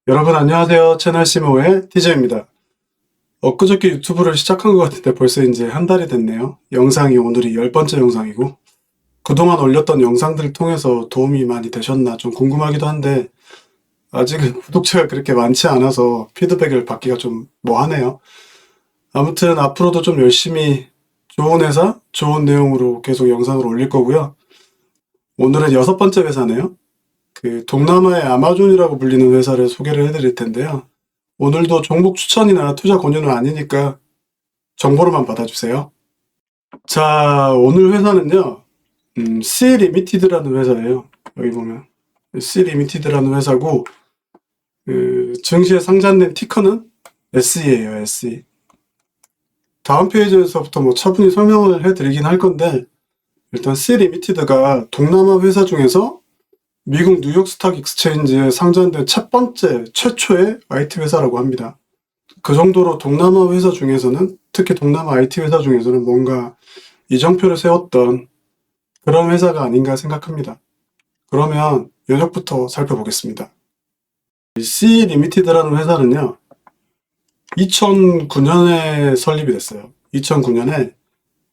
여러분 안녕하세요. 채널 시모의 TJ입니다. 엊그저께 유튜브를 시작한 것 같은데 벌써 이제 한 달이 됐네요. 영상이 오늘이 10번째 영상이고 그동안 올렸던 영상들을 통해서 도움이 많이 되셨나 좀 궁금하기도 한데 아직은 구독자가 그렇게 많지 않아서 피드백을 받기가 좀 뭐하네요. 아무튼 앞으로도 좀 열심히 좋은 회사, 좋은 내용으로 계속 영상을 올릴 거고요. 오늘은 6번째 회사네요. 그 동남아의 아마존이라고 불리는 회사를 소개를 해드릴 텐데요. 오늘도 종목 추천이나 투자 권유는 아니니까 정보로만 받아주세요. 자, 오늘 회사는요, C 리미티드라는 회사예요. 여기 보면 C 리미티드라는 회사고 증시에 상장된 티커는 SE예요. SE. 다음 페이지에서부터 뭐 차분히 설명을 해드리긴 할 건데 일단 C 리미티드가 동남아 회사 중에서 미국 뉴욕 스탁 익스체인지에 상장된 첫 번째, 최초의 IT 회사라고 합니다. 그 정도로 동남아 회사 중에서는, 특히 동남아 IT 회사 중에서는 뭔가 이정표를 세웠던 그런 회사가 아닌가 생각합니다. 그러면 요약부터 살펴보겠습니다. C 리미티드라는 회사는요, 2009년에 설립이 됐어요. 2009년에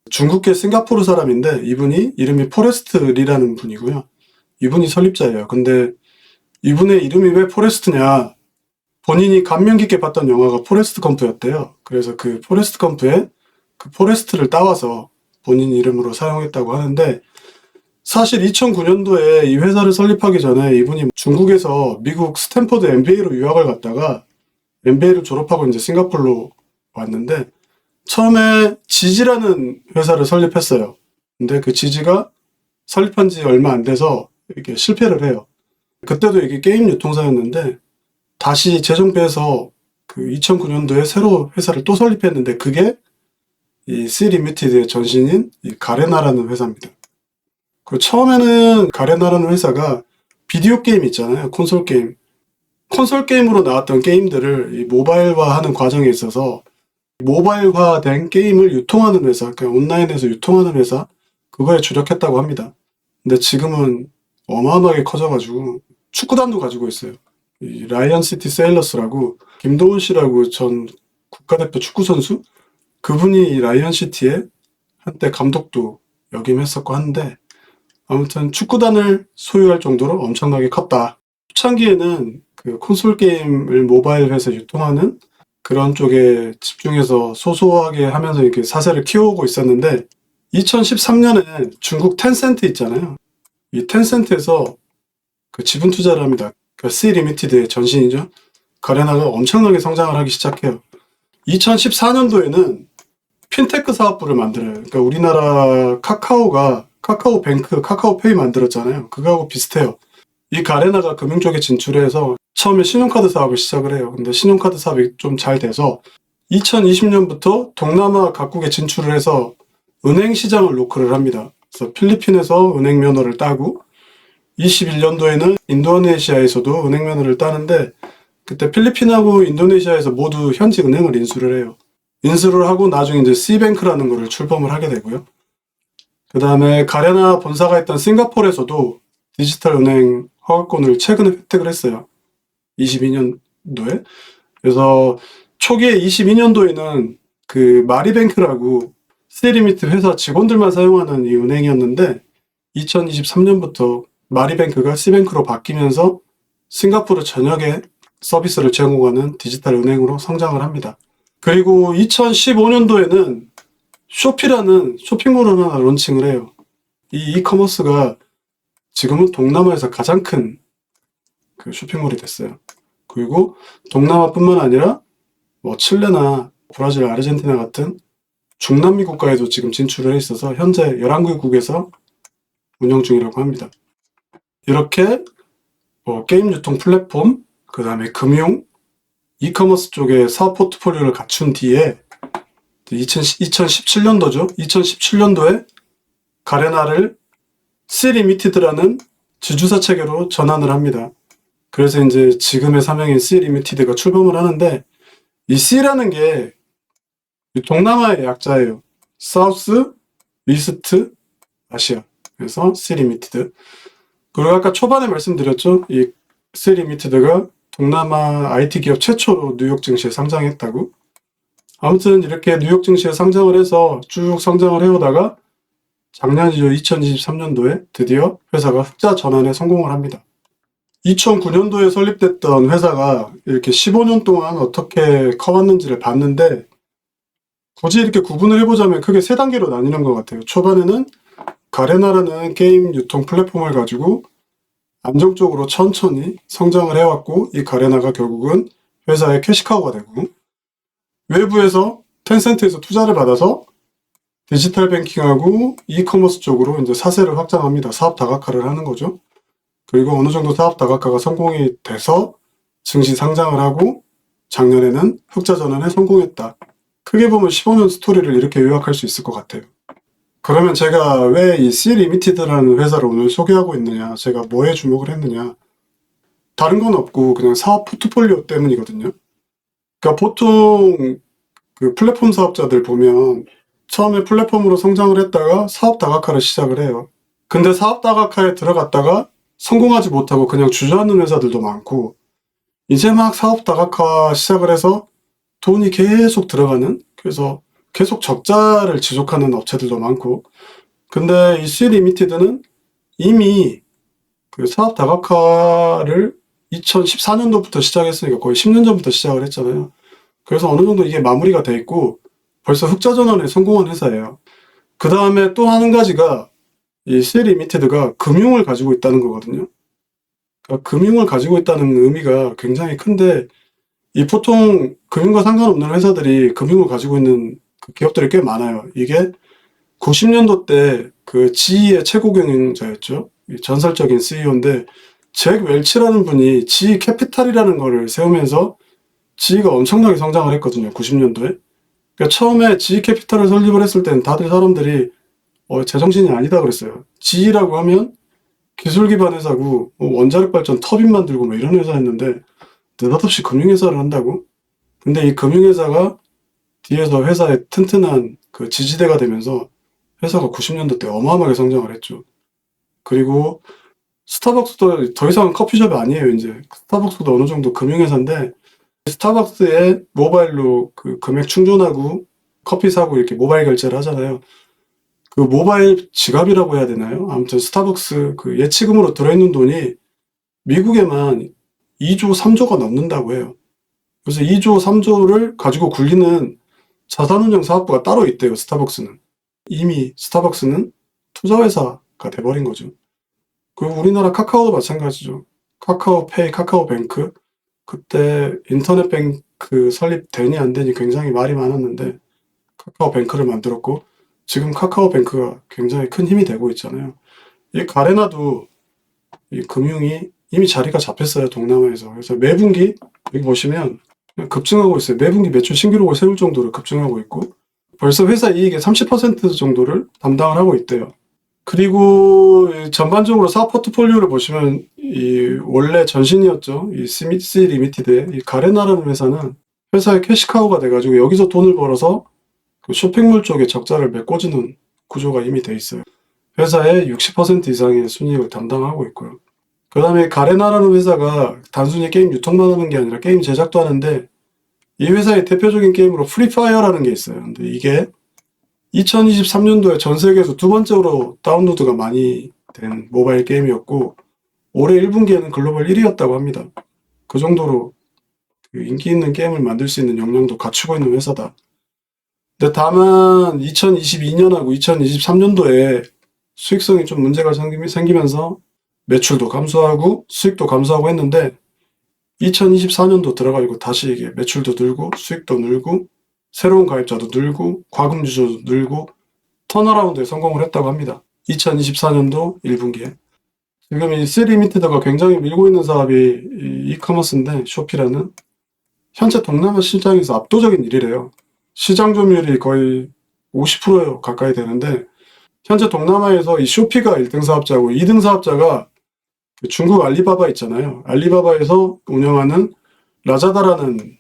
중국계 싱가포르 사람인데 이분이 이름이 포레스트 리라는 분이고요. 이분이 설립자예요. 근데 이분의 이름이 왜 포레스트냐? 본인이 감명 깊게 봤던 영화가 포레스트 검프였대요. 그래서 그 포레스트 검프에 그 포레스트를 따와서 본인 이름으로 사용했다고 하는데 사실 2009년도에 이 회사를 설립하기 전에 이분이 중국에서 미국 스탠퍼드 MBA로 유학을 갔다가 MBA를 졸업하고 이제 싱가포르로 왔는데 처음에 지지라는 회사를 설립했어요. 근데 그 지지가 설립한 지 얼마 안 돼서 이렇게 실패를 해요. 그때도 이게 게임 유통사였는데 다시 재정비해서 그 2009년도에 새로 회사를 또 설립했는데 그게 이 C 리미티드의 전신인 이 가레나라는 회사입니다. 그 처음에는 가레나라는 회사가 비디오 게임 있잖아요. 콘솔 게임. 콘솔 게임으로 나왔던 게임들을 이 모바일화하는 과정에 있어서 모바일화된 게임을 유통하는 회사, 그러니까 온라인에서 유통하는 회사, 그거에 주력했다고 합니다. 근데 지금은 어마어마하게 커져가지고 축구단도 가지고 있어요. 이 라이언시티 세일러스라고 김도훈 씨라고 전 국가대표 축구 선수 그분이 이 라이언시티에 한때 감독도 역임했었고 한데 아무튼 축구단을 소유할 정도로 엄청나게 컸다. 초창기에는 그 콘솔 게임을 모바일에서 유통하는 그런 쪽에 집중해서 소소하게 하면서 이렇게 사세를 키워오고 있었는데 2013년에 중국 텐센트 있잖아요. 이 텐센트에서 그 지분 투자를 합니다. 그 C 리미티드의 전신이죠. 가레나가 엄청나게 성장을 하기 시작해요. 2014년도에는 핀테크 사업부를 만들어요. 그러니까 우리나라 카카오가 카카오뱅크, 카카오페이 만들었잖아요. 그거하고 비슷해요. 이 가레나가 금융 쪽에 진출해서 처음에 신용카드 사업을 시작을 해요. 근데 신용카드 사업이 좀 잘 돼서 2020년부터 동남아 각국에 진출을 해서 은행 시장을 노크를 합니다. 그래서 필리핀에서 은행 면허를 따고 21년도에는 인도네시아에서도 은행 면허를 따는데 그때 필리핀하고 인도네시아에서 모두 현지 은행을 인수를 해요. 인수를 하고 나중에 이제 C뱅크라는 거를 출범을 하게 되고요. 그 다음에 가레나 본사가 있던 싱가포르에서도 디지털 은행 허가권을 최근에 획득을 했어요. 22년도에. 그래서 초기에 22년도에는 그 마리뱅크라고 스테리미트 회사 직원들만 사용하는 이 은행이었는데 2023년부터 마리뱅크가 C뱅크로 바뀌면서 싱가포르 전역에 서비스를 제공하는 디지털 은행으로 성장을 합니다. 그리고 2015년도에는 쇼피라는 쇼핑몰을 하나 론칭을 해요. 이 이커머스가 지금은 동남아에서 가장 큰 그 쇼핑몰이 됐어요. 그리고 동남아뿐만 아니라 뭐 칠레나 브라질, 아르헨티나 같은 중남미 국가에도 지금 진출을 해 있어서 현재 11개국에서 운영 중이라고 합니다. 이렇게 뭐 게임 유통 플랫폼, 그 다음에 금융, 이커머스 쪽에 사업 포트폴리오를 갖춘 뒤에 2017년도죠. 2017년도에 가레나를 C 리미티드라는 지주사 체계로 전환을 합니다. 그래서 이제 지금의 사명인 C 리미티드가 출범을 하는데 이 C라는 게 동남아의 약자예요. 사우스, 이스트, 아시아. 그래서 C 리미티드. 그리고 아까 초반에 말씀드렸죠. 이 C 리미티드가 동남아 IT 기업 최초로 뉴욕 증시에 상장했다고? 아무튼 이렇게 뉴욕 증시에 상장을 해서 쭉 성장을 해오다가 작년이죠. 2023년도에 드디어 회사가 흑자 전환에 성공을 합니다. 2009년도에 설립됐던 회사가 이렇게 15년 동안 어떻게 커왔는지를 봤는데 굳이 이렇게 구분을 해보자면 크게 세 단계로 나뉘는 것 같아요. 초반에는 가레나라는 게임 유통 플랫폼을 가지고 안정적으로 천천히 성장을 해왔고 이 가레나가 결국은 회사의 캐시카우가 되고 외부에서 텐센트에서 투자를 받아서 디지털 뱅킹하고 이커머스 쪽으로 이제 사세를 확장합니다. 사업 다각화를 하는 거죠. 그리고 어느 정도 사업 다각화가 성공이 돼서 증시 상장을 하고 작년에는 흑자 전환에 성공했다. 크게 보면 15년 스토리를 이렇게 요약할 수 있을 것 같아요. 그러면 제가 왜 이 C 리미티드라는 회사를 오늘 소개하고 있느냐, 제가 뭐에 주목을 했느냐, 다른 건 없고 그냥 사업 포트폴리오 때문이거든요. 그러니까 보통 그 플랫폼 사업자들 보면 처음에 플랫폼으로 성장을 했다가 사업 다각화를 시작을 해요. 근데 사업 다각화에 들어갔다가 성공하지 못하고 그냥 주저앉는 회사들도 많고 이제 막 사업 다각화 시작을 해서 돈이 계속 들어가는, 그래서 계속 적자를 지속하는 업체들도 많고 근데 이 C 리미티드는 이미 그 사업 다각화를 2014년도부터 시작했으니까 거의 10년 전부터 시작을 했잖아요. 그래서 어느 정도 이게 마무리가 돼 있고 벌써 흑자 전환에 성공한 회사예요. 그 다음에 또 한 가지가 이 C 리미티드가 금융을 가지고 있다는 거거든요. 그러니까 금융을 가지고 있다는 의미가 굉장히 큰데 이 보통 금융과 상관없는 회사들이 금융을 가지고 있는 그 기업들이 꽤 많아요. 이게 90년도 때 그 GE의 최고 경영자였죠. 전설적인 CEO인데 잭 웰치라는 분이 GE 캐피탈이라는 거를 세우면서 GE가 엄청나게 성장을 했거든요. 90년도에. 그러니까 처음에 GE 캐피탈을 설립을 했을 때는 다들 사람들이 제정신이 아니다 그랬어요. GE라고 하면 기술 기반 회사고 원자력 발전 터빈 만들고 뭐 이런 회사였는데 느닷없이 금융회사를 한다고? 근데 이 금융회사가 뒤에서 회사의 튼튼한 그 지지대가 되면서 회사가 90년도 때 어마어마하게 성장을 했죠. 그리고 스타벅스도 더 이상은 커피숍이 아니에요, 이제. 스타벅스도 어느 정도 금융회사인데 스타벅스에 모바일로 그 금액 충전하고 커피 사고 이렇게 모바일 결제를 하잖아요. 그 모바일 지갑이라고 해야 되나요? 아무튼 스타벅스 그 예치금으로 들어있는 돈이 미국에만 2조, 3조가 넘는다고 해요. 그래서 2조, 3조를 가지고 굴리는 자산운용 사업부가 따로 있대요, 스타벅스는. 이미 스타벅스는 투자회사가 돼버린 거죠. 그리고 우리나라 카카오도 마찬가지죠. 카카오페이, 카카오뱅크. 그때 인터넷뱅크 설립되니 안 되니 굉장히 말이 많았는데 카카오뱅크를 만들었고 지금 카카오뱅크가 굉장히 큰 힘이 되고 있잖아요. 이 가레나도 이 금융이 이미 자리가 잡혔어요, 동남아에서. 그래서 매분기 여기 보시면 급증하고 있어요. 매분기 매출 신기록을 세울 정도로 급증하고 있고 벌써 회사 이익의 30% 정도를 담당을 하고 있대요. 그리고 전반적으로 사업 포트폴리오를 보시면 이 원래 전신이었죠. 이 C 리미티드의 이 가레나라는 회사는 회사의 캐시카우가 돼가지고 여기서 돈을 벌어서 그 쇼핑몰 쪽에 적자를 메꿔주는 구조가 이미 돼 있어요. 회사의 60% 이상의 순이익을 담당하고 있고요. 그 다음에 가레나라는 회사가 단순히 게임 유통만 하는 게 아니라 게임 제작도 하는데 이 회사의 대표적인 게임으로 프리파이어라는 게 있어요. 근데 이게 2023년도에 전 세계에서 두 번째로 다운로드가 많이 된 모바일 게임이었고 올해 1분기에는 글로벌 1위였다고 합니다. 그 정도로 그 인기 있는 게임을 만들 수 있는 역량도 갖추고 있는 회사다. 근데 다만 2022년하고 2023년도에 수익성이 좀 문제가 생기면서 매출도 감소하고 수익도 감소하고 했는데 2024년도 들어가지고 다시 이게 매출도 늘고 수익도 늘고 새로운 가입자도 늘고 과금 유저도 늘고 턴어라운드에 성공을 했다고 합니다. 2024년도 1분기에. 지금 이 C 리미티드가 굉장히 밀고 있는 사업이 이 이커머스인데 쇼피라는 현재 동남아 시장에서 압도적인 1위래요. 시장 점유율이 거의 50% 가까이 되는데 현재 동남아에서 이 쇼피가 1등 사업자고 2등 사업자가 중국 알리바바 있잖아요. 알리바바에서 운영하는 라자다라는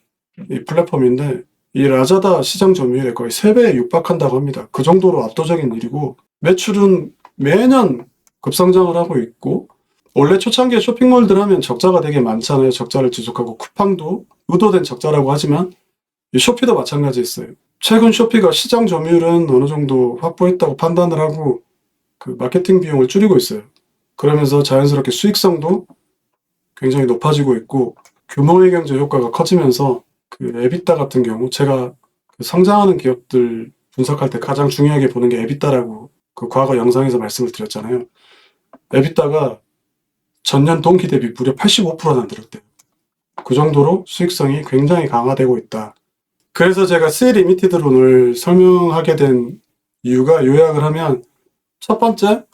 이 플랫폼인데 이 라자다 시장 점유율에 거의 3배에 육박한다고 합니다. 그 정도로 압도적인 일이고 매출은 매년 급성장을 하고 있고 원래 초창기에 쇼핑몰들 하면 적자가 되게 많잖아요. 적자를 지속하고 쿠팡도 의도된 적자라고 하지만 이 쇼피도 마찬가지였어요. 최근 쇼피가 시장 점유율은 어느 정도 확보했다고 판단을 하고 그 마케팅 비용을 줄이고 있어요. 그러면서 자연스럽게 수익성도 굉장히 높아지고 있고 규모의 경제 효과가 커지면서 그 에비타 같은 경우 제가 그 성장하는 기업들 분석할 때 가장 중요하게 보는 게 에비타라고 그 과거 영상에서 말씀을 드렸잖아요. 에비타가 전년 동기 대비 무려 85%나 늘었대요. 그 정도로 수익성이 굉장히 강화되고 있다. 그래서 제가 C 리미티드를 오늘 설명하게 된 이유가 요약을 하면 첫 번째,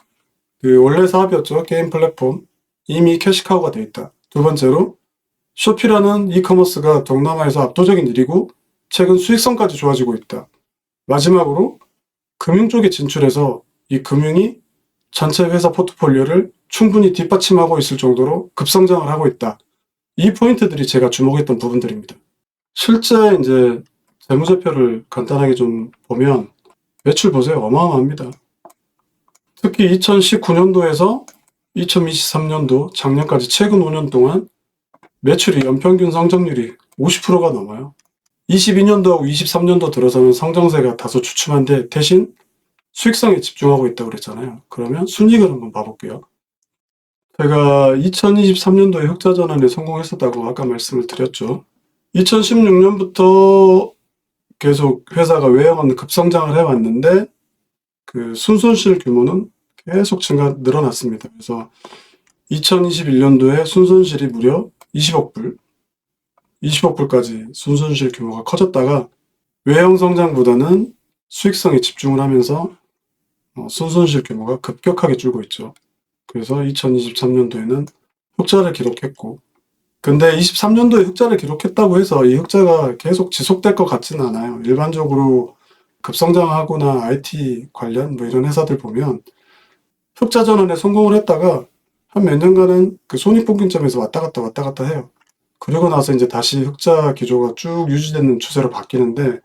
그 원래 사업이었죠. 게임 플랫폼. 이미 캐시카우가 돼 있다. 두 번째로 쇼피라는 이커머스가 동남아에서 압도적인 일이고 최근 수익성까지 좋아지고 있다. 마지막으로 금융 쪽에 진출해서 이 금융이 전체 회사 포트폴리오를 충분히 뒷받침하고 있을 정도로 급성장을 하고 있다. 이 포인트들이 제가 주목했던 부분들입니다. 실제 이제 재무제표를 간단하게 좀 보면 매출 보세요. 어마어마합니다. 특히 2019년도에서 2023년도 작년까지 최근 5년 동안 매출이 연평균 성장률이 50%가 넘어요. 22년도하고 23년도 들어서는 성장세가 다소 주춤한데 대신 수익성에 집중하고 있다고 그랬잖아요. 그러면 순이익을 한번 봐볼게요. 제가 2023년도에 흑자전환에 성공했었다고 아까 말씀을 드렸죠. 2016년부터 계속 회사가 외형은 급성장을 해왔는데 그 순손실 규모는 계속 늘어났습니다. 그래서 2021년도에 순손실이 무려 20억 불, 20억 불까지 순손실 규모가 커졌다가 외형 성장보다는 수익성에 집중을 하면서 순손실 규모가 급격하게 줄고 있죠. 그래서 2023년도에는 흑자를 기록했고, 근데 23년도에 흑자를 기록했다고 해서 이 흑자가 계속 지속될 것 같지는 않아요. 일반적으로 급성장하거나 IT 관련 뭐 이런 회사들 보면 흑자 전환에 성공을 했다가 한 몇 년간은 그 손익분기점에서 왔다 갔다 해요. 그리고 나서 이제 다시 흑자 기조가 쭉 유지되는 추세로 바뀌는데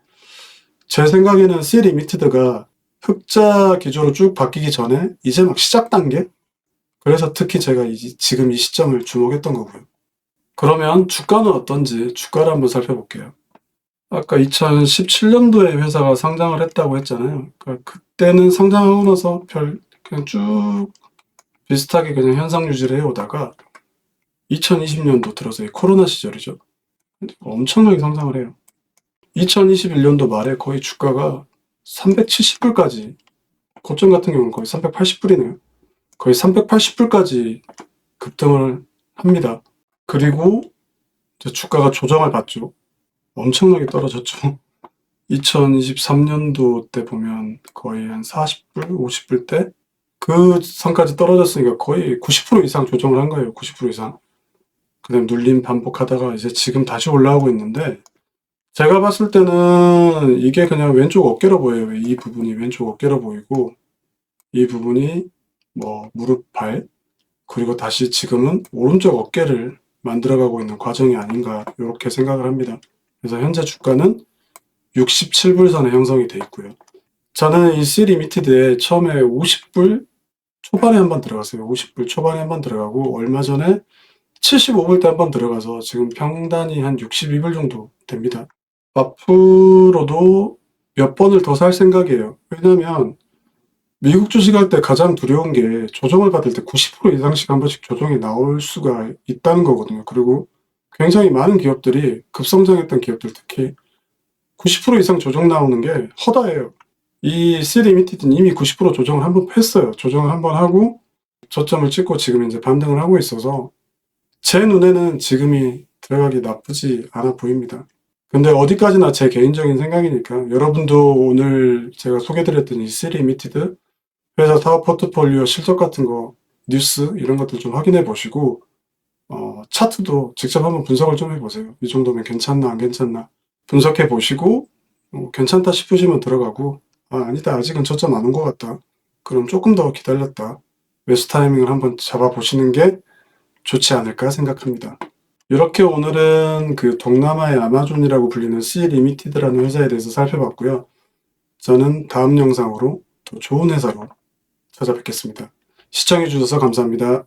제 생각에는 C 리미티드가 흑자 기조로 쭉 바뀌기 전에 이제 막 시작 단계? 그래서 특히 제가 지금 이 시점을 주목했던 거고요. 그러면 주가는 어떤지 주가를 한번 살펴볼게요. 아까 2017년도에 회사가 상장을 했다고 했잖아요. 그러니까 그때는 상장하고 나서 그냥 쭉 비슷하게 그냥 현상 유지를 해오다가 2020년도 들어서 코로나 시절이죠. 엄청나게 상장을 해요. 2021년도 말에 거의 주가가 370불까지, 고점 같은 경우는 거의 380불이네요. 거의 380불까지 급등을 합니다. 그리고 이제 주가가 조정을 받죠. 엄청나게 떨어졌죠. 2023년도 때 보면 거의 한 40불, 50불 때 그 선까지 떨어졌으니까 거의 90% 이상 조정을 한 거예요. 90% 이상. 그다음 눌림 반복하다가 이제 지금 다시 올라오고 있는데 제가 봤을 때는 이게 그냥 왼쪽 어깨로 보여요. 이 부분이 왼쪽 어깨로 보이고 이 부분이 뭐 무릎, 발, 그리고 다시 지금은 오른쪽 어깨를 만들어가고 있는 과정이 아닌가 이렇게 생각을 합니다. 그래서 현재 주가는 67불 선에 형성이 돼 있고요. 저는 이 C 리미티드에 처음에 50불 초반에 한번 들어갔어요. 50불 초반에 한번 들어가고 얼마 전에 75불 때 한번 들어가서 지금 평단이 한 62불 정도 됩니다. 앞으로도 몇 번을 더 살 생각이에요. 왜냐면 미국 주식할 때 가장 두려운 게 조정을 받을 때 90% 이상씩 한 번씩 조정이 나올 수가 있다는 거거든요. 그리고 굉장히 많은 기업들이 급성장했던 기업들 특히 90% 이상 조정 나오는 게 허다해요. 이 C 리미티드는 이미 90% 조정을 한번 했어요. 조정을 한번 하고 저점을 찍고 지금 이제 반등을 하고 있어서 제 눈에는 지금이 들어가기 나쁘지 않아 보입니다. 근데 어디까지나 제 개인적인 생각이니까 여러분도 오늘 제가 소개드렸던 이 C 리미티드 회사 사업 포트폴리오 실적 같은 거 뉴스 이런 것들 좀 확인해 보시고 차트도 직접 한번 분석을 좀 해보세요. 이 정도면 괜찮나 안 괜찮나 분석해 보시고 괜찮다 싶으시면 들어가고 아니다 아직은 저점 안 온 것 같다 그럼 조금 더 기다렸다 매수 타이밍을 한번 잡아보시는 게 좋지 않을까 생각합니다. 이렇게 오늘은 그 동남아의 아마존이라고 불리는 C 리미티드라는 회사에 대해서 살펴봤고요. 저는 다음 영상으로 더 좋은 회사로 찾아뵙겠습니다. 시청해 주셔서 감사합니다.